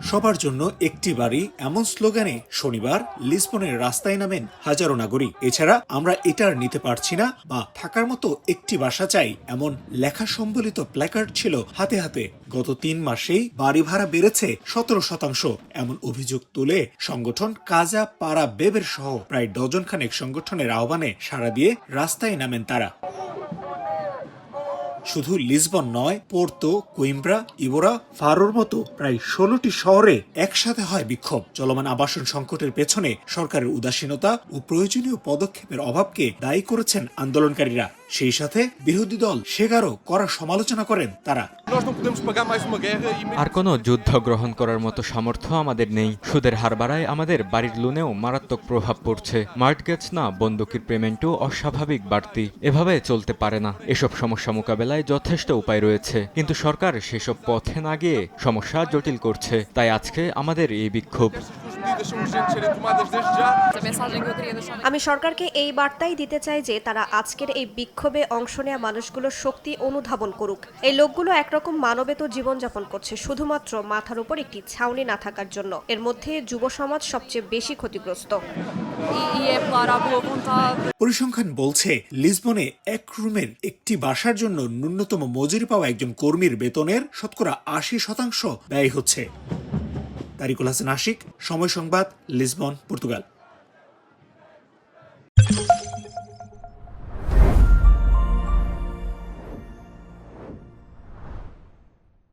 সবার জন্য একটি বাড়ি এমন স্লোগানে শনিবার লিসবনের রাস্তায় নামেন হাজারো নাগরিক। এছাড়া আমরা এটা আর নিতে পারছি না বা থাকার মতো একটি বাসা চাই এমন লেখা সম্বলিত প্ল্যাকার্ড ছিল হাতে হাতে। গত ৩ মাসেই বাড়ি ভাড়া বেড়েছে ১৭%। এমন অভিযোগ তুলে সংগঠন কাজা পাড়া বেবের সহ প্রায় ডজন খানেক সংগঠনের আহ্বানে সাড়া দিয়ে রাস্তায় নামেন তারা। শুধু লিসবন নয়, পোর্তো, কোইম্ব্রা, ইবোরা, ফারোর মতো প্রায় ১৬টি শহরে একসাথে হয় বিক্ষোভ। চলমান আবাসন সংকটের পেছনে সরকারের উদাসীনতা ও প্রয়োজনীয় পদক্ষেপের অভাবকে দায়ী করেছেন আন্দোলনকারীরা। সেই সাথে বিরোধী দল সেগারও কড়া সমালোচনা করেন তারা। আর কোনো যুদ্ধ গ্রহণ করার মতো সামর্থ্য আমাদের নেই। সুদের হার বাড়ায় আমাদের বাড়ির লোনেও মারাত্মক প্রভাব পড়ছে। মর্টগেজ না, বন্দুকের পেমেন্টও অস্বাভাবিক বাড়তি। এভাবে চলতে পারে না। এসব সমস্যা মোকাবেলায় যথেষ্ট উপায় রয়েছে, কিন্তু সরকার সেসব পথে না গিয়ে সমস্যা জটিল করছে। তাই আজকে আমাদের এই বিক্ষোভ। আমি সরকারকে এই বার্তাই দিতে চাই যে তারা আজকের এই বিক্ষোভে অংশ নেওয়া মানুষগুলোর শক্তি অনুধাবন করুক। এই লোকগুলো একরকম মানবেতর জীবনযাপন করছে শুধুমাত্র মাথার উপর একটি ছাউনি না থাকার জন্য। এর মধ্যে যুব সমাজ সবচেয়ে বেশি ক্ষতিগ্রস্ত। পরিসংখ্যান বলছে লিসবনে এক রুমের একটি বাসার জন্য ন্যূনতম মজুরি পাওয়া একজন কর্মীর বেতনের শতকরা ৮০% ব্যয় হচ্ছে। তারিকুল হাসান আশিক, সময় সংবাদ, লিসবন, পর্তুগাল।